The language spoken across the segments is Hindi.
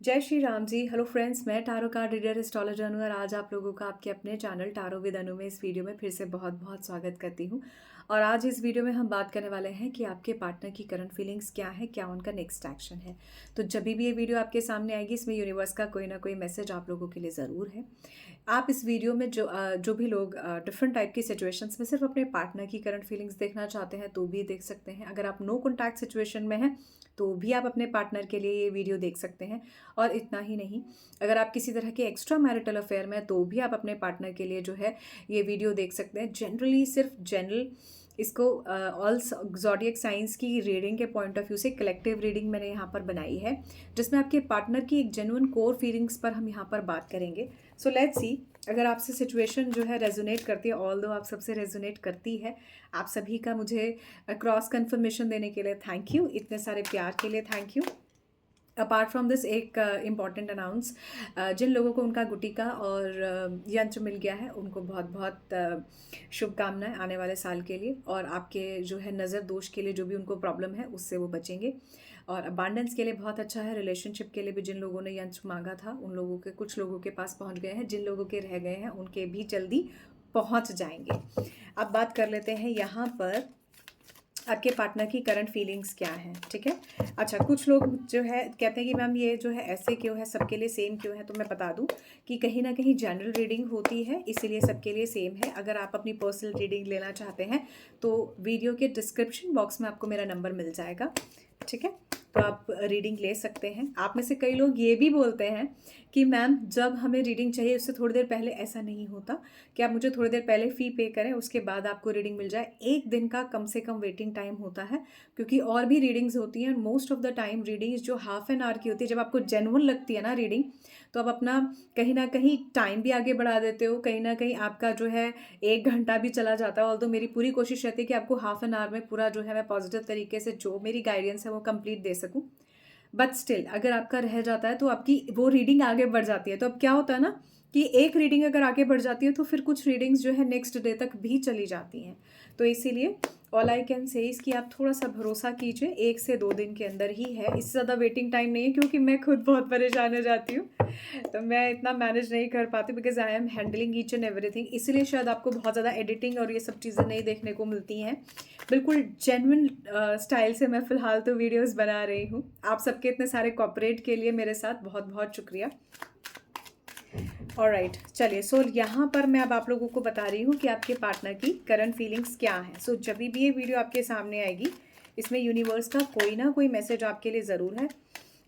जय श्री राम जी। हेलो फ्रेंड्स, मैं टारो कार्ड रीडर एस्ट्रोलॉजर अनु और आज आप लोगों का आपके अपने चैनल टारो विद अनु में इस वीडियो में फिर से बहुत बहुत स्वागत करती हूँ। और आज इस वीडियो में हम बात करने वाले हैं कि आपके पार्टनर की करंट फीलिंग्स क्या है, क्या उनका नेक्स्ट एक्शन है। तो जब भी ये वीडियो आपके सामने आएगी, इसमें यूनिवर्स का कोई ना कोई मैसेज आप लोगों के लिए ज़रूर है। आप इस वीडियो में जो भी लोग डिफरेंट टाइप की सिचुएशंस में सिर्फ अपने पार्टनर की करंट फीलिंग्स देखना चाहते हैं तो भी देख सकते हैं। अगर आप नो कॉन्टैक्ट सिचुएशन में हैं तो भी आप अपने पार्टनर के लिए ये वीडियो देख सकते हैं। और इतना ही नहीं, अगर आप किसी तरह के एक्स्ट्रा मैरिटल अफेयर में तो भी आप अपने पार्टनर के लिए जो है ये वीडियो देख सकते हैं। जनरली सिर्फ जनरल इसको ऑल ज़ोडिएक साइंस की रीडिंग के पॉइंट ऑफ व्यू से कलेक्टिव रीडिंग मैंने यहाँ पर बनाई है, जिसमें आपके पार्टनर की एक जेन्युइन कोर फीलिंग्स पर हम यहाँ पर बात करेंगे। सो लेट्स सी, अगर आपसे सिचुएशन जो है रेजोनेट करती है, ऑल दो आप सबसे रेजोनेट करती है। आप सभी का मुझे क्रॉस कंफर्मेशन देने के लिए थैंक यू, इतने सारे प्यार के लिए thank you. Apart from this एक इम्पॉर्टेंट अनाउंस, जिन लोगों को उनका गुटिका और यंत्र मिल गया है उनको बहुत बहुत शुभकामनाएं आने वाले साल के लिए। और आपके जो है नज़र दोष के लिए जो भी उनको प्रॉब्लम है उससे वो बचेंगे। और अबांडेंस के लिए बहुत अच्छा है। रिलेशनशिप के लिए भी जिन लोगों ने यंत्र मांगा था उन लोगों के कुछ लोगों के पास पहुंच गए हैं, जिन लोगों के रह गए हैं उनके भी जल्दी पहुंच जाएंगे। अब बात कर लेते हैं यहाँ पर आपके पार्टनर की करंट फीलिंग्स क्या हैं। ठीक है, अच्छा, कुछ लोग जो है कहते हैं कि मैम ये जो है ऐसे क्यों है, सबके लिए सेम क्यों है। तो मैं बता दूं कि कहीं ना कहीं जनरल रीडिंग होती है, इसीलिए सबके लिए सेम है। अगर आप अपनी पर्सनल रीडिंग लेना चाहते हैं तो वीडियो के डिस्क्रिप्शन बॉक्स में आपको मेरा नंबर मिल जाएगा। ठीक है, तो आप रीडिंग ले सकते हैं। आप में से कई लोग ये भी बोलते हैं कि मैम जब हमें रीडिंग चाहिए उससे थोड़ी देर पहले, ऐसा नहीं होता कि आप मुझे थोड़ी देर पहले फ़ी पे करें उसके बाद आपको रीडिंग मिल जाए। एक दिन का कम से कम वेटिंग टाइम होता है, क्योंकि और भी रीडिंग्स होती हैं। Most of the time readings जो हाफ एन आवर की होती है, जब आपको जेन्युइन लगती है ना रीडिंग, तो आप अपना कहीं ना कहीं टाइम भी आगे बढ़ा देते हो। कहीं ना कहीं आपका जो है 1 घंटा भी चला जाता है। ऑल्दो मेरी पूरी कोशिश रहती है कि आपको हाफ एन आवर में पूरा जो है मैं पॉजिटिव तरीके से जो मेरी गाइडेंस है वो कंप्लीट दे सकूं। बट स्टिल अगर आपका रह जाता है तो आपकी वो रीडिंग आगे बढ़ जाती है। तो अब क्या होता है ना कि एक रीडिंग अगर आगे बढ़ जाती है तो फिर कुछ रीडिंग्स जो है नेक्स्ट डे तक भी चली जाती हैं। तो इसीलिए ऑल आई कैन से इसकी आप थोड़ा सा भरोसा कीजिए, 1 से 2 दिन के अंदर ही है। इससे ज़्यादा वेटिंग टाइम नहीं है, क्योंकि मैं खुद बहुत परेशान हो जाती हूँ। तो मैं इतना मैनेज नहीं कर पाती, because I am handling each and everything. इसलिए शायद आपको बहुत ज़्यादा एडिटिंग और ये सब चीज़ें नहीं देखने को मिलती हैं। बिल्कुल जेन्युइन स्टाइल से मैं फ़िलहाल तो वीडियोस बना रही हूँ। आप सबके इतने सारे कॉपरेट के लिए मेरे साथ बहुत बहुत शुक्रिया। ऑलराइट, चलिए, सो यहाँ पर मैं अब आप लोगों को बता रही हूँ कि आपके पार्टनर की करंट फीलिंग्स क्या हैं। सो जब भी ये वीडियो आपके सामने आएगी, इसमें यूनिवर्स का कोई ना कोई मैसेज आपके लिए ज़रूर है।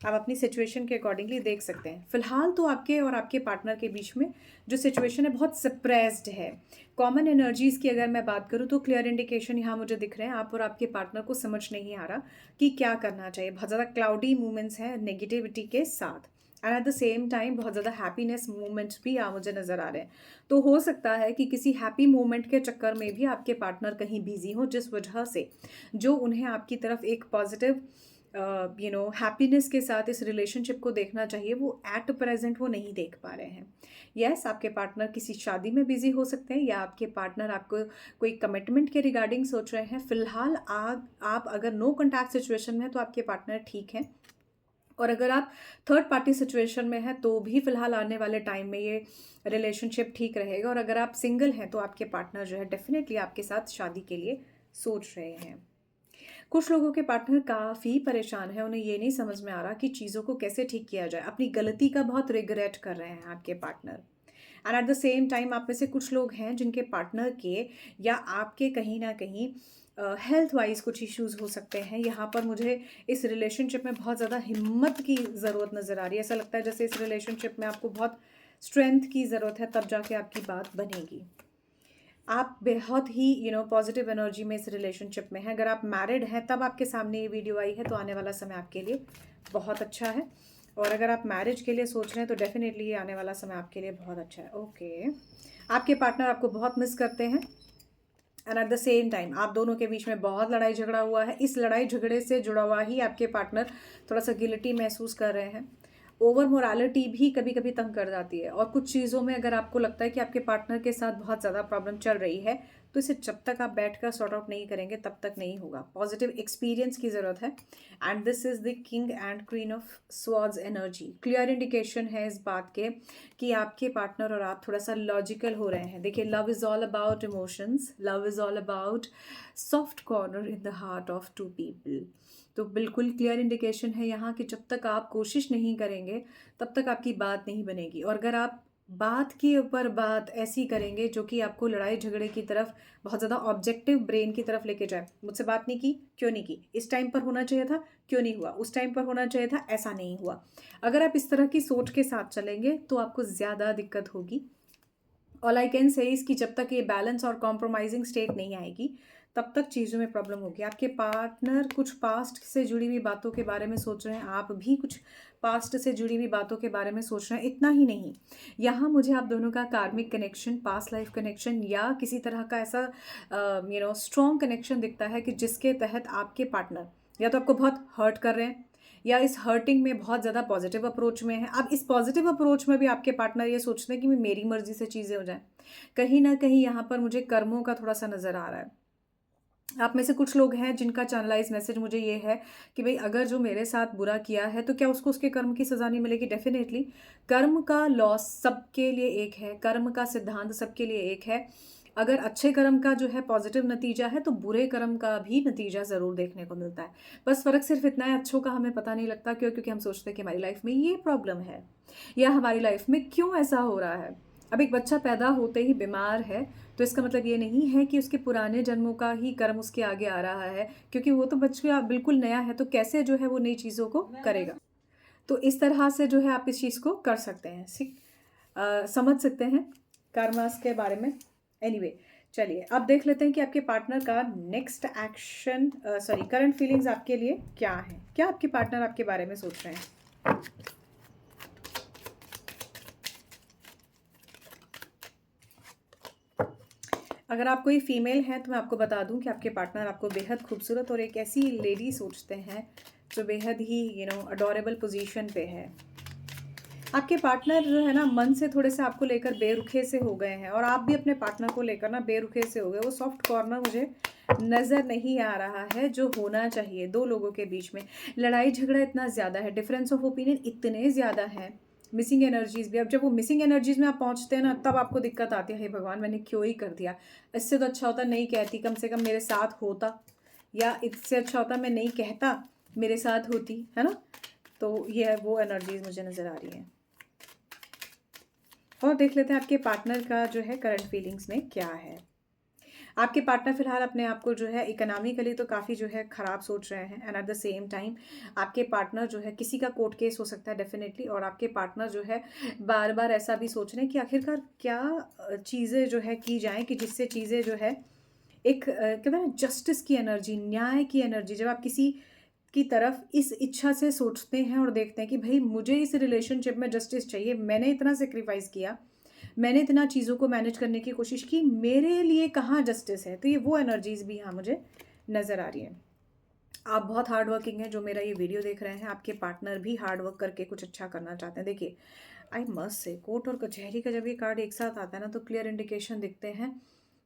आप अपनी सिचुएशन के अकॉर्डिंगली देख सकते हैं। फिलहाल तो आपके और आपके पार्टनर के बीच में जो सिचुएशन है बहुत सप्रेस्ड है। कॉमन एनर्जीज़ की अगर मैं बात करूँ तो क्लियर इंडिकेशन यहाँ मुझे दिख रहे हैं, आप और आपके पार्टनर को समझ नहीं आ रहा कि क्या करना चाहिए। बहुत ज़्यादा क्लाउडी मूवमेंट्स हैं नेगेटिविटी के साथ, and eight the same time बहुत ज़्यादा हैप्पीनेस मूवमेंट्स भी यहाँ मुझे नज़र आ रहे हैं। तो हो सकता है कि किसी हैप्पी मोमेंट के चक्कर में भी आपके पार्टनर कहीं बिजी हो, जिस वजह से जो उन्हें आपकी तरफ एक पॉजिटिव हैप्पीनेस के साथ इस रिलेशनशिप को देखना चाहिए, वो एट प्रेजेंट वो नहीं देख पा रहे हैं। यस, आपके पार्टनर किसी शादी में बिजी हो सकते हैं, या आपके पार्टनर आपको कोई कमिटमेंट के रिगार्डिंग सोच रहे हैं। फिलहाल आप अगर नो कॉन्टैक्ट सिचुएशन में है तो आपके पार्टनर ठीक हैं, और अगर आप थर्ड पार्टी सिचुएशन में हैं तो भी फिलहाल आने वाले टाइम में ये रिलेशनशिप ठीक रहेगा। और अगर आप सिंगल हैं तो आपके पार्टनर जो है डेफिनेटली आपके साथ शादी के लिए सोच रहे हैं। कुछ लोगों के पार्टनर काफ़ी परेशान है, उन्हें ये नहीं समझ में आ रहा कि चीज़ों को कैसे ठीक किया जाए। अपनी गलती का बहुत रिग्रेट कर रहे हैं आपके partner. And eight the same time आप में से कुछ लोग हैं जिनके पार्टनर के या आपके कहीं ना कहीं हेल्थ वाइज कुछ इश्यूज हो सकते हैं। यहाँ पर मुझे इस रिलेशनशिप में बहुत ज़्यादा हिम्मत की ज़रूरत नज़र आ रही है। ऐसा लगता है जैसे इस रिलेशनशिप में आपको बहुत स्ट्रेंथ की ज़रूरत है, तब जाके आपकी बात बनेगी। आप बहुत ही पॉजिटिव एनर्जी में इस रिलेशनशिप में हैं। अगर आप मैरिड हैं तब आपके सामने ये वीडियो आई है, तो आने वाला समय आपके लिए बहुत अच्छा है। और अगर आप मैरिज के लिए सोच रहे हैं तो डेफिनेटली ये आने वाला समय आपके लिए बहुत अच्छा है। ओके, आपके पार्टनर आपको बहुत मिस करते हैं, and eight the same time आप दोनों के बीच में बहुत लड़ाई झगड़ा हुआ है। इस लड़ाई झगड़े से जुड़ा हुआ ही आपके पार्टनर थोड़ा सा गिल्टी महसूस कर रहे हैं। ओवर मोरालिटी भी कभी कभी तंग कर जाती है, और कुछ चीज़ों में अगर आपको लगता है कि आपके पार्टनर के साथ बहुत ज़्यादा प्रॉब्लम चल रही है तो इसे जब तक आप बैठ कर सॉर्ट आउट नहीं करेंगे तब तक नहीं होगा। पॉजिटिव एक्सपीरियंस की ज़रूरत है। And this is the king and queen of swords energy. Clear indication है इस बात के कि आपके पार्टनर और आप थोड़ा सा लॉजिकल हो रहे हैं। देखिए, love is all about emotions, love is all about soft corner in the heart of two people. तो बिल्कुल क्लियर इंडिकेशन है यहाँ कि जब तक आप कोशिश नहीं करेंगे तब तक आपकी बात नहीं बनेगी। और अगर आप बात के ऊपर बात ऐसी करेंगे जो कि आपको लड़ाई झगड़े की तरफ, बहुत ज़्यादा ऑब्जेक्टिव ब्रेन की तरफ लेके जाए, मुझसे बात नहीं की, क्यों नहीं की, इस टाइम पर होना चाहिए था, क्यों नहीं हुआ, उस टाइम पर होना चाहिए था, ऐसा नहीं हुआ, अगर आप इस तरह की सोच के साथ चलेंगे तो आपको ज़्यादा दिक्कत होगी। ऑल आई कैन से इसकी जब तक ये बैलेंस और कॉम्प्रोमाइजिंग स्टेट नहीं आएगी तब तक चीज़ों में प्रॉब्लम होगी। आपके पार्टनर कुछ पास्ट से जुड़ी हुई बातों के बारे में सोच रहे हैं, आप भी कुछ पास्ट से जुड़ी हुई बातों के बारे में सोच रहे हैं। इतना ही नहीं, यहाँ मुझे आप दोनों का karmic connection, past life connection या किसी तरह का ऐसा स्ट्रॉन्ग कनेक्शन दिखता है कि जिसके तहत आपके पार्टनर या तो आपको बहुत हर्ट कर रहे हैं या इस हर्टिंग में बहुत ज़्यादा पॉजिटिव अप्रोच में है। अब इस पॉजिटिव अप्रोच में भी आपके पार्टनर ये सोचते हैं कि मेरी मर्जी से चीज़ें हो जाएं। कहीं ना कहीं यहाँ पर मुझे कर्मों का थोड़ा सा नज़र आ रहा है। आप में से कुछ लोग हैं जिनका चैनलाइज मैसेज मुझे ये है कि भाई अगर जो मेरे साथ बुरा किया है तो क्या उसको उसके कर्म की सज़ा नहीं मिलेगी? डेफिनेटली। कर्म का लॉस सबके लिए एक है, कर्म का सिद्धांत सबके लिए एक है। अगर अच्छे कर्म का जो है पॉजिटिव नतीजा है तो बुरे कर्म का भी नतीजा ज़रूर देखने को मिलता है। बस फ़र्क सिर्फ इतना है, अच्छों का हमें पता नहीं लगता। क्यों? क्योंकि हम सोचते हैं कि हमारी लाइफ में ये प्रॉब्लम है या हमारी लाइफ में क्यों ऐसा हो रहा है। अब एक बच्चा पैदा होते ही बीमार है तो इसका मतलब ये नहीं है कि उसके पुराने जन्मों का ही कर्म उसके आगे आ रहा है, क्योंकि वो तो बच्चा बिल्कुल नया है, तो कैसे जो है वो नई चीज़ों को करेगा। तो इस तरह से जो है आप इस चीज़ को कर सकते हैं, समझ सकते हैं कर्मास के बारे में। एनीवे, चलिए अब देख लेते हैं कि आपके पार्टनर का नेक्स्ट एक्शन, करंट फीलिंग्स आपके लिए क्या है। क्या आपके पार्टनर आपके बारे में सोच रहे हैं? अगर आप कोई फीमेल हैं तो मैं आपको बता दूं कि आपके पार्टनर आपको बेहद खूबसूरत और एक ऐसी लेडी सोचते हैं जो बेहद ही अडोरेबल पोजीशन पे है। आपके पार्टनर जो है ना मन से थोड़े से आपको लेकर बेरुखे से हो गए हैं और आप भी अपने पार्टनर को लेकर ना बेरुखे से हो गए। वो सॉफ्ट कॉर्नर मुझे नज़र नहीं आ रहा है जो होना चाहिए दो लोगों के बीच में। लड़ाई झगड़ा इतना ज़्यादा है, डिफरेंस ऑफ ओपिनियन इतने ज़्यादा हैं, मिसिंग एनर्जीज भी। अब जब वो मिसिंग एनर्जीज में आप पहुंचते हैं ना तब आपको दिक्कत आती है, हे भगवान मैंने क्यों ही कर दिया, इससे तो अच्छा होता नहीं कहती, कम से कम मेरे साथ होता, या इससे अच्छा होता मैं नहीं कहता, मेरे साथ होती, है ना। तो ये वो एनर्जीज मुझे नज़र आ रही हैं। और देख लेते हैं आपके पार्टनर का जो है करंट फीलिंग्स में क्या है। आपके पार्टनर फिलहाल अपने आप को जो है इकोनॉमिकली तो काफ़ी जो है ख़राब सोच रहे हैं, and eight the same time आपके पार्टनर जो है किसी का कोर्ट केस हो सकता है डेफिनेटली, और आपके पार्टनर जो है बार बार ऐसा भी सोच रहे हैं कि आखिरकार क्या चीज़ें जो है की जाएँ कि जिससे चीज़ें जो है एक कहते हैं जस्टिस की एनर्जी, न्याय की एनर्जी, जब आप किसी की तरफ इस इच्छा से सोचते हैं और देखते हैं कि भाई मुझे इस रिलेशनशिप में जस्टिस चाहिए, मैंने इतना सेक्रीफाइस किया, मैंने इतना चीज़ों को मैनेज करने की कोशिश की, मेरे लिए कहाँ जस्टिस है। तो ये वो एनर्जीज़ भी यहाँ मुझे नज़र आ रही हैं। आप बहुत हार्ड वर्किंग हैं जो मेरा ये वीडियो देख रहे हैं, आपके पार्टनर भी हार्ड वर्क करके कुछ अच्छा करना चाहते हैं। देखिए, आई मस्ट से कोर्ट और कचहरी का जब ये कार्ड एक साथ आता है ना तो क्लियर इंडिकेशन दिखते हैं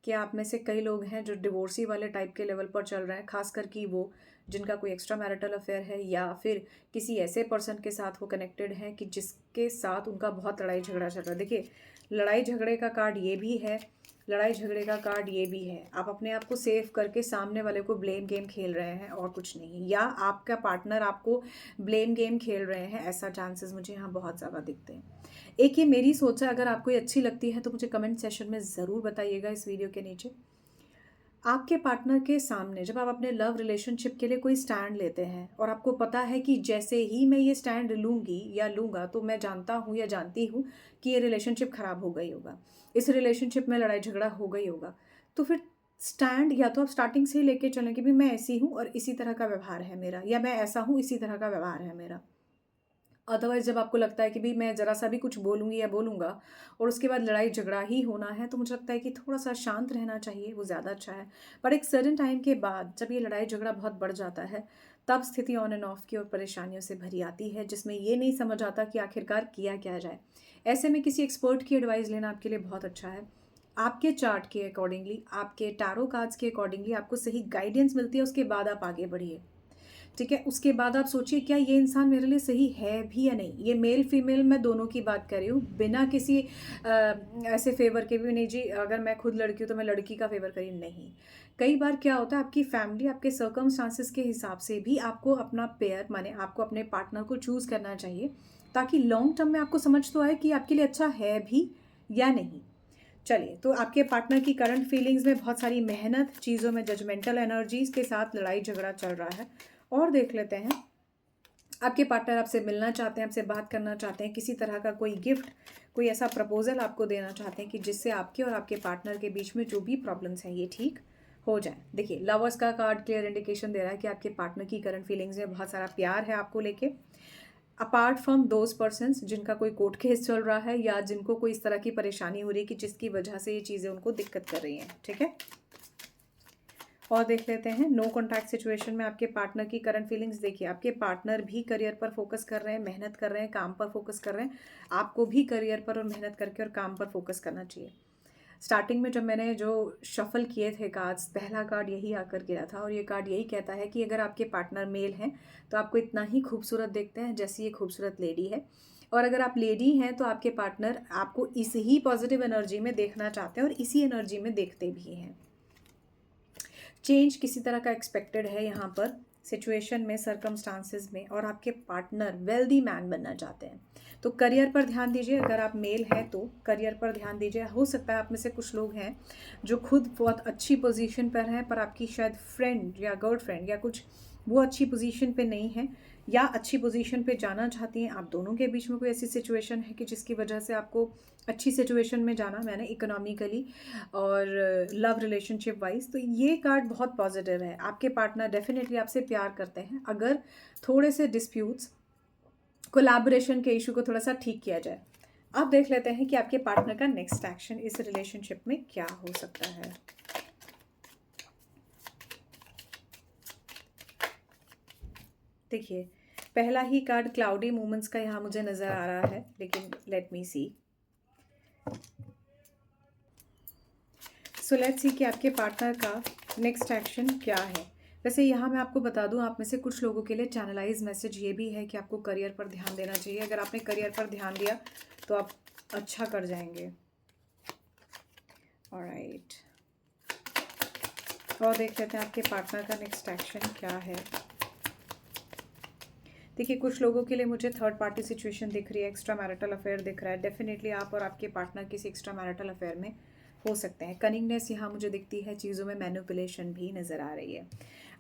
कि आप में से कई लोग हैं जो डिवोर्सी वाले टाइप के लेवल पर चल रहे हैं, खासकर कि वो जिनका कोई एक्स्ट्रा मैरिटल अफेयर है या फिर किसी ऐसे पर्सन के साथ वो कनेक्टेड हैं कि जिसके साथ उनका बहुत लड़ाई झगड़ा चल रहा है। देखिए, लड़ाई झगड़े का कार्ड ये भी है, लड़ाई झगड़े का कार्ड ये भी है। आप अपने आप को सेव करके सामने वाले को ब्लेम गेम खेल रहे हैं और कुछ नहीं, या आपका पार्टनर आपको ब्लेम गेम खेल रहे हैं, ऐसा चांसेस मुझे यहाँ बहुत ज़्यादा दिखते हैं। एक ये मेरी सोच है, अगर आपको ये अच्छी लगती है तो मुझे कमेंट सेशन में ज़रूर बताइएगा इस वीडियो के नीचे। आपके पार्टनर के सामने जब आप अपने लव रिलेशनशिप के लिए कोई स्टैंड लेते हैं और आपको पता है कि जैसे ही मैं ये स्टैंड लूँगी या लूँगा तो मैं जानता हूँ या जानती हूँ कि ये रिलेशनशिप ख़राब हो गई होगा, इस रिलेशनशिप में लड़ाई झगड़ा हो गई होगा, तो फिर स्टैंड या तो आप स्टार्टिंग से ही लेके चलें कि भी मैं ऐसी हूँ और इसी तरह का व्यवहार है मेरा, या मैं ऐसा हूँ इसी तरह का व्यवहार है मेरा। अदरवाइज़ जब आपको लगता है कि भाई मैं ज़रा सा भी कुछ बोलूँगी या बोलूँगा और उसके बाद लड़ाई झगड़ा ही होना है, तो मुझे लगता है कि थोड़ा-सा शांत रहना चाहिए, वो ज़्यादा अच्छा है। पर एक सर्टेन टाइम के बाद जब ये लड़ाई झगड़ा बहुत बढ़ जाता है, तब स्थिति ऑन एंड ऑफ की और परेशानियों से भरी आती है, जिसमें ये नहीं समझ आता कि आखिरकार किया क्या जाए। ऐसे में किसी एक्सपर्ट की एडवाइस लेना आपके लिए बहुत अच्छा है। आपके चार्ट के अकॉर्डिंगली, आपके टैरो कार्ड्स के अकॉर्डिंगली आपको सही गाइडेंस मिलती है, उसके बाद आप आगे बढ़िए। ठीक है? उसके बाद आप सोचिए क्या ये इंसान मेरे लिए सही है भी या नहीं? ये मेल फीमेल मैं दोनों की बात कर रही हूँ, बिना किसी ऐसे फ़ेवर के भी नहीं जी, अगर मैं खुद लड़की हूँ तो मैं लड़की का फ़ेवर करी, नहीं। कई बार क्या होता है आपकी फैमिली, आपके सर्कमस्टांसेस के हिसाब से भी आपको अपना पेयर माने आपको अपने पार्टनर को चूज़ करना चाहिए, ताकि लॉन्ग टर्म में आपको समझ तो आए कि आपके लिए अच्छा है भी या नहीं। चलिए, तो आपके पार्टनर की करंट फीलिंग्स में बहुत सारी मेहनत, चीज़ों में जजमेंटल एनर्जीज़ के साथ लड़ाई झगड़ा चल रहा है। और देख लेते हैं, आपके पार्टनर आपसे मिलना चाहते हैं, आपसे बात करना चाहते हैं, किसी तरह का कोई गिफ्ट, कोई ऐसा प्रपोज़ल आपको देना चाहते हैं कि जिससे आपके और आपके पार्टनर के बीच में जो भी प्रॉब्लम्स हैं, ये ठीक हो जाएँ। देखिए, लवर्स का कार्ड क्लियर इंडिकेशन दे रहा है कि आपके पार्टनर की करंट फीलिंग्स में बहुत सारा प्यार है आपको लेके। अपार्ट फ्रॉम दोज पर्सन्स जिनका कोई कोर्ट केस चल रहा है या जिनको कोई इस तरह की परेशानी हो रही है कि जिसकी वजह से ये चीज़ें उनको दिक्कत कर रही हैं। ठीक है? और देख लेते हैं, नो कॉन्टैक्ट सिचुएशन में आपके पार्टनर की करंट फीलिंग्स। देखिए, आपके पार्टनर भी करियर पर फोकस कर रहे हैं, मेहनत कर रहे हैं, काम पर फोकस कर रहे हैं। आपको भी करियर पर और मेहनत करके और काम पर फोकस करना चाहिए। स्टार्टिंग में जब मैंने जो शफल किए थे कार्ड्स, पहला कार्ड यही आकर गिरा था और ये कार्ड यही कहता है कि अगर आपके पार्टनर मेल हैं तो आपको इतना ही खूबसूरत देखते हैं जैसी ये खूबसूरत लेडी है, और अगर आप लेडी हैं तो आपके पार्टनर आपको इसी ही पॉजिटिव एनर्जी में देखना चाहते हैं और इसी एनर्जी में देखते भी हैं। चेंज किसी तरह का एक्सपेक्टेड है यहाँ पर सिचुएशन में, सर्कमस्टांसेस में, और आपके पार्टनर वेल्दी मैन बनना चाहते हैं। तो करियर पर ध्यान दीजिए, अगर आप मेल हैं तो करियर पर ध्यान दीजिए। हो सकता है आप में से कुछ लोग हैं जो खुद बहुत अच्छी पोजीशन पर हैं, पर आपकी शायद फ्रेंड या गर्लफ्रेंड या कुछ वो अच्छी पोजीशन पे नहीं है या अच्छी पोजीशन पे जाना चाहती हैं। आप दोनों के बीच में कोई ऐसी सिचुएशन है कि जिसकी वजह से आपको अच्छी सिचुएशन में जाना, मैंने इकोनॉमिकली और लव रिलेशनशिप वाइज, तो ये कार्ड बहुत पॉजिटिव है। आपके पार्टनर डेफिनेटली आपसे प्यार करते हैं। अगर थोड़े से डिस्प्यूट्स, कोलैबोरेशन के इशू को थोड़ा सा ठीक किया जाए। अब देख लेते हैं कि आपके पार्टनर का नेक्स्ट एक्शन इस रिलेशनशिप में क्या हो सकता है। देखिए, पहला ही कार्ड क्लाउडी मोमेंट्स का यहाँ मुझे नज़र आ रहा है, लेकिन let me C. So let's see कि आपके पार्टनर का नेक्स्ट एक्शन क्या है। वैसे यहाँ मैं आपको बता दूँ, आप में से कुछ लोगों के लिए चैनलाइज मैसेज ये भी है कि आपको करियर पर ध्यान देना चाहिए। अगर आपने करियर पर ध्यान दिया तो आप अच्छा कर जाएंगे। ऑलराइट, और देख लेते हैं आपके पार्टनर का नेक्स्ट एक्शन क्या है। देखिए, कुछ लोगों के लिए मुझे थर्ड पार्टी सिचुएशन दिख रही है, एक्स्ट्रा मैरिटल अफेयर दिख रहा है। डेफिनेटली आप और आपके पार्टनर किसी एक्स्ट्रा मैरिटल अफेयर में हो सकते हैं। कनिंगनेस यहाँ मुझे दिखती है, चीज़ों में मैनिपुलेशन भी नज़र आ रही है।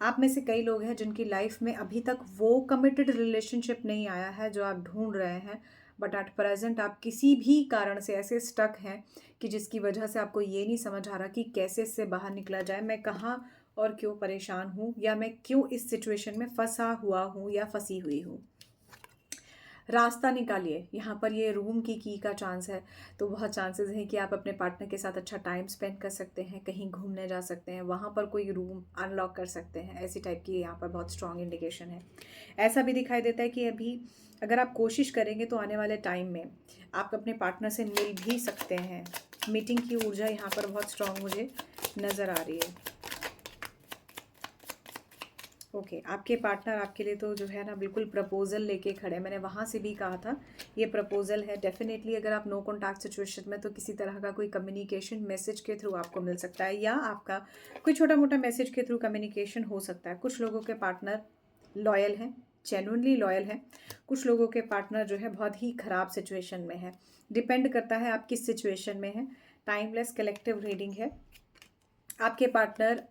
आप में से कई लोग हैं जिनकी लाइफ में अभी तक वो कमिटेड रिलेशनशिप नहीं आया है जो आप ढूंढ रहे हैं, बट एट प्रेजेंट आप किसी भी कारण से ऐसे स्टक हैं कि जिसकी वजह से आपको ये नहीं समझ आ रहा कि कैसे इससे बाहर निकला जाए। मैं कहाँ और क्यों परेशान हूँ, या मैं क्यों इस सिचुएशन में फंसा हुआ हूँ या फंसी हुई हूँ। रास्ता निकालिए। यहाँ पर ये रूम की का चांस है, तो बहुत चांसेस हैं कि आप अपने पार्टनर के साथ अच्छा टाइम स्पेंड कर सकते हैं, कहीं घूमने जा सकते हैं, वहाँ पर कोई रूम अनलॉक कर सकते हैं। ऐसी टाइप की यहाँ पर बहुत स्ट्रॉन्ग इंडिकेशन है। ऐसा भी दिखाई देता है कि अभी अगर आप कोशिश करेंगे तो आने वाले टाइम में आप अपने पार्टनर से मिल भी सकते हैं। मीटिंग की ऊर्जा यहाँ पर बहुत स्ट्रॉन्ग मुझे नज़र आ रही है। ओके, आपके पार्टनर आपके लिए तो जो है ना बिल्कुल प्रपोजल लेके खड़े। मैंने वहाँ से भी कहा था ये प्रपोजल है। डेफिनेटली अगर आप नो कॉन्टैक्ट सिचुएशन में, तो किसी तरह का कोई कम्युनिकेशन मैसेज के थ्रू आपको मिल सकता है, या आपका कोई छोटा मोटा मैसेज के थ्रू कम्युनिकेशन हो सकता है। कुछ लोगों के पार्टनर लॉयल हैं, जेन्युइनली लॉयल हैं। कुछ लोगों के पार्टनर जो है बहुत ही ख़राब सिचुएशन में है। डिपेंड करता है आप किस सिचुएशन में है। टाइमलेस कलेक्टिव रीडिंग है। आपके पार्टनर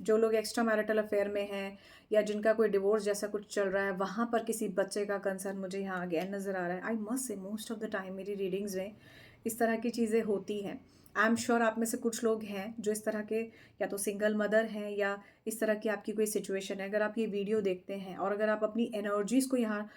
जो लोग एक्स्ट्रा मैरिटल अफेयर में हैं या जिनका कोई डिवोर्स जैसा कुछ चल रहा है, वहाँ पर किसी बच्चे का कंसर्न मुझे यहाँ आगे नज़र आ रहा है। I must say most of the time मेरी रीडिंग्स में इस तरह की चीज़ें होती हैं। आई एम श्योर आप में से कुछ लोग हैं जो इस तरह के या तो सिंगल मदर हैं या इस तरह की आपकी कोई सिचुएशन है, अगर आप ये वीडियो देखते हैं और अगर आप अपनी एनर्जीज़ को यहाँ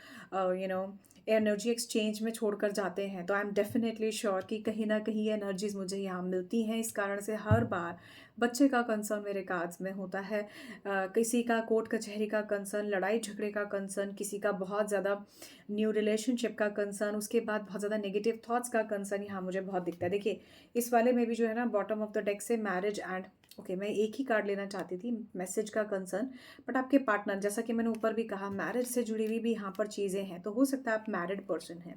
एनर्जी एक्सचेंज में छोड़कर जाते हैं, तो आई एम डेफिनेटली श्योर कि कहीं ना कहीं ये एनर्जीज़ मुझे यहाँ मिलती हैं। इस कारण से हर बार बच्चे का कंसर्न मेरे कार्ड्स में होता है, किसी का कोर्ट कचहरी का कंसर्न, लड़ाई झगड़े का कंसर्न, किसी का बहुत ज़्यादा न्यू रिलेशनशिप का कंसर्न, उसके बाद बहुत ज़्यादा नेगेटिव थॉट्स का कंसर्न यहाँ मुझे बहुत दिखता है। देखिए, इस वाले में भी जो है ना, बॉटम ऑफ द डेक से मैरिज एंड ओके, मैं एक ही कार्ड लेना चाहती थी, मैसेज का कंसर्न। बट आपके पार्टनर, जैसा कि मैंने ऊपर भी कहा, मैरिज से जुड़ी हुई भी यहाँ पर चीज़ें हैं। तो हो सकता है आप मैरिड पर्सन हैं,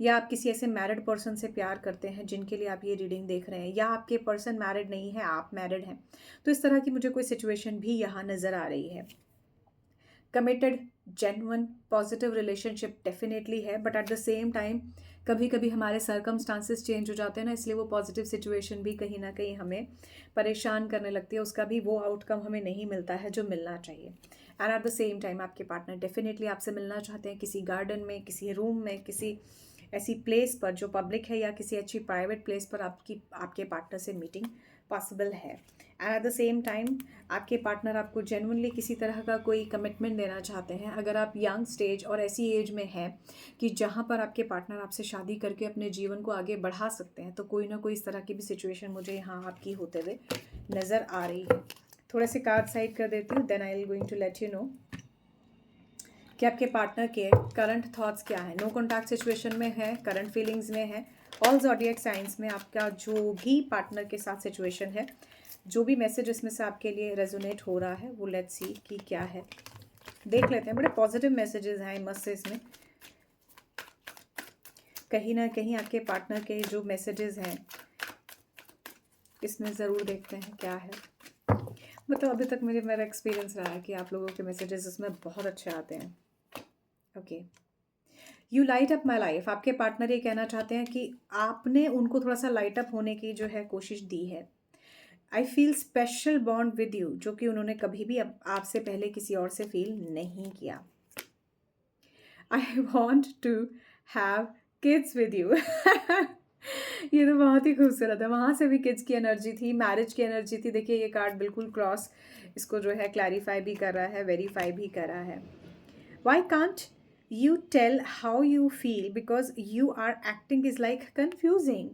या आप किसी ऐसे मैरिड पर्सन से प्यार करते हैं जिनके लिए आप ये रीडिंग देख रहे हैं, या आपके पर्सन मैरिड नहीं है, आप मैरिड हैं। तो इस तरह की मुझे कोई सिचुएशन भी यहाँ नज़र आ रही है। Committed, genuine, positive relationship definitely है, but at the same time कभी कभी हमारे सर्कमस्टांसेस चेंज हो जाते हैं ना, इसलिए वो पॉजिटिव सिचुएशन भी कहीं ना कहीं हमें परेशान करने लगती है, उसका भी वो आउटकम हमें नहीं मिलता है जो मिलना चाहिए। And eight the same time आपके पार्टनर डेफिनेटली आपसे मिलना चाहते हैं, किसी गार्डन में, किसी रूम में, किसी ऐसी प्लेस पर जो पब्लिक है, या किसी अच्छी प्राइवेट प्लेस पर आपके पार्टनर से मीटिंग पॉसिबल है। And eight the same time आपके पार्टनर आपको जेन्युइनली किसी तरह का कोई कमिटमेंट देना चाहते हैं। अगर आप यंग स्टेज और ऐसी एज में हैं कि जहाँ पर आपके पार्टनर आपसे शादी करके अपने जीवन को आगे बढ़ा सकते हैं, तो कोई ना कोई इस तरह की भी सिचुएशन मुझे यहाँ आपकी होते हुए नज़र आ रही है। थोड़े से कार्ड साइड कर देती हूँ, then I will going to let you know कि आपके पार्टनर के करंट थॉट्स क्या है। नो कॉन्टैक्ट सिचुएशन में है, करंट फीलिंग्स में है, ऑल ज़ोडिएक साइंस में आपका जो भी पार्टनर के साथ सिचुएशन है, जो भी मैसेज इसमें से आपके लिए रेजोनेट हो रहा है, वो लेट्स सी कि क्या है। देख लेते हैं, बड़े पॉजिटिव मैसेजेस हैं मस्त से इसमें। कहीं ना कहीं आपके पार्टनर के जो मैसेजेस हैं इसमें ज़रूर देखते हैं क्या है। मतलब अभी तक मेरा एक्सपीरियंस रहा है कि आप लोगों के मैसेजेस इसमें बहुत अच्छे आते हैं। Okay, you light up my life. आपके पार्टनर ये कहना चाहते हैं कि आपने उनको थोड़ा सा लाइट अप होने की जो है कोशिश दी है। I feel special bond with you, जो कि उन्होंने कभी भी आपसे पहले किसी और से फील नहीं किया। I want to have kids with you. ये तो बहुत ही खूबसूरत है। वहाँ से भी किड्स की एनर्जी थी, मैरिज की एनर्जी थी। देखिए, ये कार्ड बिल्कुल क्रॉस इसको जो है क्लैरिफाई भी कर रहा है, वेरीफाई भी कर रहा है। Why can't you tell how you feel because you are acting is like confusing.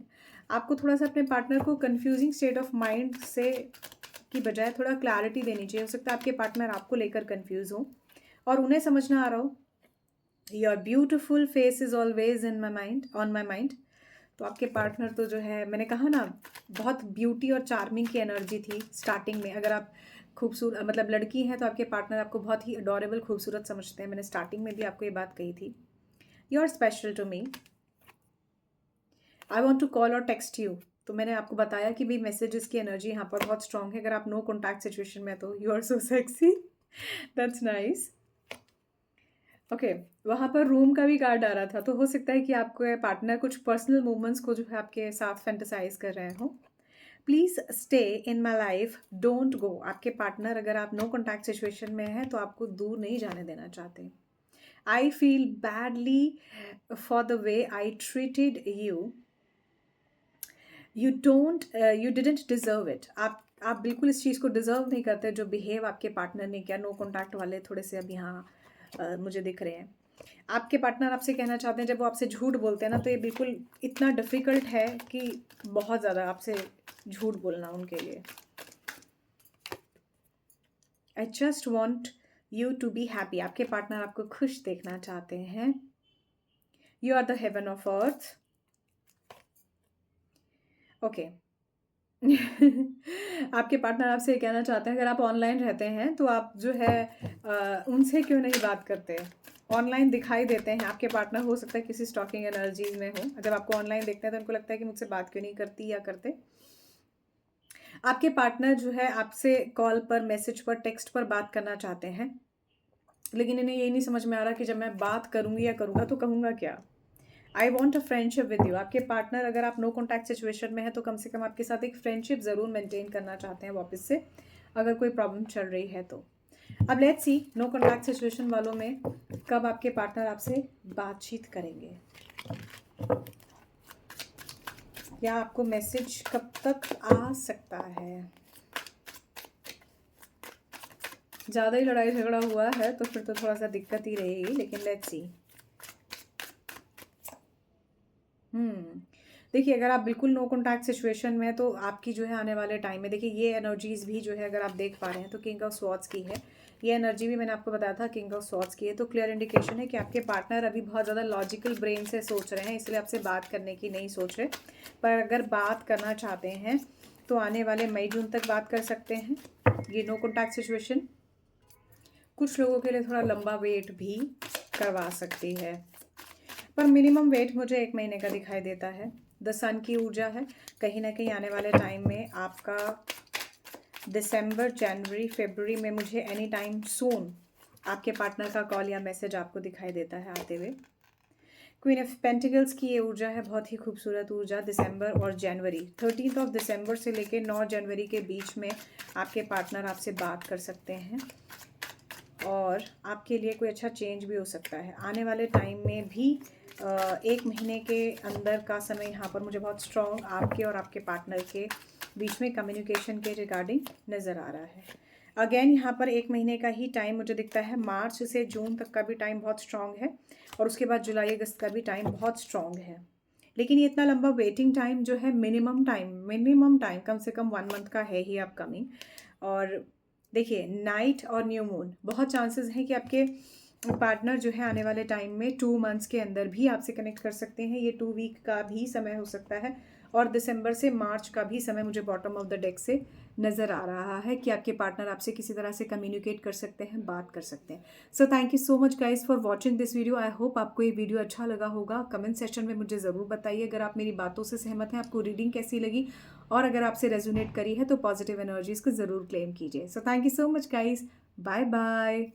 आपको थोड़ा सा अपने पार्टनर को कन्फ्यूजिंग स्टेट ऑफ माइंड से की बजाय थोड़ा क्लैरिटी देनी चाहिए। हो सकता है आपके पार्टनर आपको लेकर कन्फ्यूज हो और उन्हें समझना आ रहा हो। Your beautiful face is always in my mind, on my mind. तो आपके पार्टनर तो जो है, मैंने कहा ना, बहुत ब्यूटी और चार्मिंग की एनर्जी थी स्टार्टिंग में। अगर आप खूबसूरत मतलब लड़की हैं तो आपके पार्टनर आपको बहुत ही अडोरेबल, खूबसूरत समझते हैं। मैंने स्टार्टिंग में भी आपको ये बात कही थी। You are special to me, I want to call और टेक्स्ट यू। तो मैंने आपको बताया कि भाई मैसेजेस की एनर्जी यहाँ पर बहुत स्ट्रॉन्ग है। अगर आप नो कॉन्टैक्ट सिचुएशन में, तो you are so sexy, that's nice. Okay, वहाँ पर रूम का भी कार्ड आ रहा था, तो हो सकता है कि आपके पार्टनर कुछ पर्सनल मूवमेंट्स को जो है आपके साथ फैंटेसाइज कर रहे हो। Please stay in my life, don't go. आपके पार्टनर अगर आप नो कॉन्टैक्ट सिचुएशन में हैं तो आपको दूर नहीं जाने देना चाहते। I feel badly for the way I treated you, you didn't deserve it. आप बिल्कुल इस चीज़ को डिजर्व नहीं करते जो बिहेव आपके पार्टनर ने किया। नो कॉन्टैक्ट वाले थोड़े से अब यहाँ मुझे दिख रहे हैं। आपके पार्टनर आपसे कहना चाहते हैं, जब वो आपसे झूठ बोलते हैं ना, तो ये बिल्कुल इतना डिफ़िकल्ट है कि बहुत ज़्यादा आपसे झूठ बोलना उनके लिए। I just want you to be happy. आपके पार्टनर आपको खुश देखना चाहते हैं। You are the heaven of earth. Okay, आपके पार्टनर आपसे ये कहना चाहते हैं, अगर आप ऑनलाइन रहते हैं तो आप जो है उनसे क्यों नहीं बात करते। ऑनलाइन दिखाई देते हैं आपके पार्टनर, हो सकता है किसी स्टॉकिंग एनर्जीज में हो। जब आपको ऑनलाइन देखते हैं तो उनको लगता है कि मुझसे बात क्यों नहीं करती या करते। आपके पार्टनर जो है आपसे कॉल पर, मैसेज पर, टेक्स्ट पर बात करना चाहते हैं, लेकिन इन्हें यही नहीं समझ में आ रहा कि जब मैं बात करूँगी या करूँगा तो कहूँगा क्या। I want a friendship with you. आपके पार्टनर अगर आप नो कॉन्टैक्ट सिचुएशन में है तो कम से कम आपके साथ एक फ्रेंडशिप ज़रूर मेंटेन करना चाहते हैं वापस से, अगर कोई प्रॉब्लम चल रही है तो। अब let's see no contact situation वालों में कब आपके पार्टनर आपसे बातचीत करेंगे, या आपको मैसेज कब तक आ सकता है। ज़्यादा ही लड़ाई झगड़ा हुआ है तो फिर तो थोड़ा सा दिक्कत ही रहेगी, लेकिन लेट्स सी। देखिए, अगर आप बिल्कुल नो कॉन्टैक्ट सिचुएशन में हैं तो आपकी जो है आने वाले टाइम में, देखिए ये एनर्जीज़ भी जो है अगर आप देख पा रहे हैं तो किंग ऑफ स्वॉर्ड्स की है। ये एनर्जी भी मैंने आपको बताया था किंग ऑफ स्वॉर्ड्स की है, तो क्लियर इंडिकेशन है कि आपके पार्टनर अभी बहुत ज़्यादा लॉजिकल ब्रेन से सोच रहे हैं, इसलिए आपसे बात करने की नहीं सोच रहे। पर अगर बात करना चाहते हैं तो आने वाले मई जून तक बात कर सकते हैं। ये नो कॉन्टैक्ट सिचुएशन कुछ लोगों के लिए थोड़ा लंबा वेट भी करवा सकती है, पर मिनिमम वेट मुझे 1 महीने का दिखाई देता है। द सन की ऊर्जा है, कहीं ना कहीं आने वाले टाइम में आपका दिसंबर, जनवरी, फरवरी में मुझे एनी टाइम सून आपके पार्टनर का कॉल या मैसेज आपको दिखाई देता है आते हुए। क्वीन ऑफ पेंटिकल्स की ये ऊर्जा है, बहुत ही खूबसूरत ऊर्जा। दिसंबर और जनवरी, 13 ऑफ दिसंबर से लेकर 9 जनवरी के बीच में आपके पार्टनर आपसे बात कर सकते हैं और आपके लिए कोई अच्छा चेंज भी हो सकता है आने वाले टाइम में भी। 1 महीने के अंदर का समय यहाँ पर मुझे बहुत स्ट्रॉन्ग आपके और आपके पार्टनर के बीच में कम्युनिकेशन के रिगार्डिंग नज़र आ रहा है। अगेन यहाँ पर 1 महीने का ही टाइम मुझे दिखता है, मार्च से जून तक का भी टाइम बहुत स्ट्रॉन्ग है और उसके बाद जुलाई अगस्त का भी टाइम बहुत स्ट्रॉन्ग है। लेकिन ये इतना लंबा वेटिंग टाइम जो है, मिनिमम टाइम कम से कम 1 मंथ का है ही अपकमिंग। और देखिए, नाइट और न्यू मून, बहुत चांसेस हैं कि आपके पार्टनर जो है आने वाले टाइम में 2 मंथ्स के अंदर भी आपसे कनेक्ट कर सकते हैं। ये 2 वीक का भी समय हो सकता है और दिसंबर से मार्च का भी समय मुझे बॉटम ऑफ द डेक से नज़र आ रहा है कि आपके पार्टनर आपसे किसी तरह से कम्युनिकेट कर सकते हैं, बात कर सकते हैं। सो thank you so much guys for watching this video. I hope आपको ये वीडियो अच्छा लगा होगा। कमेंट सेक्शन में मुझे ज़रूर बताइए अगर आप मेरी बातों से सहमत हैं, आपको रीडिंग कैसी लगी, और अगर आपसे रेजोनेट करी है तो पॉजिटिव एनर्जीज को ज़रूर क्लेम कीजिए। So thank you so much guys, bye bye.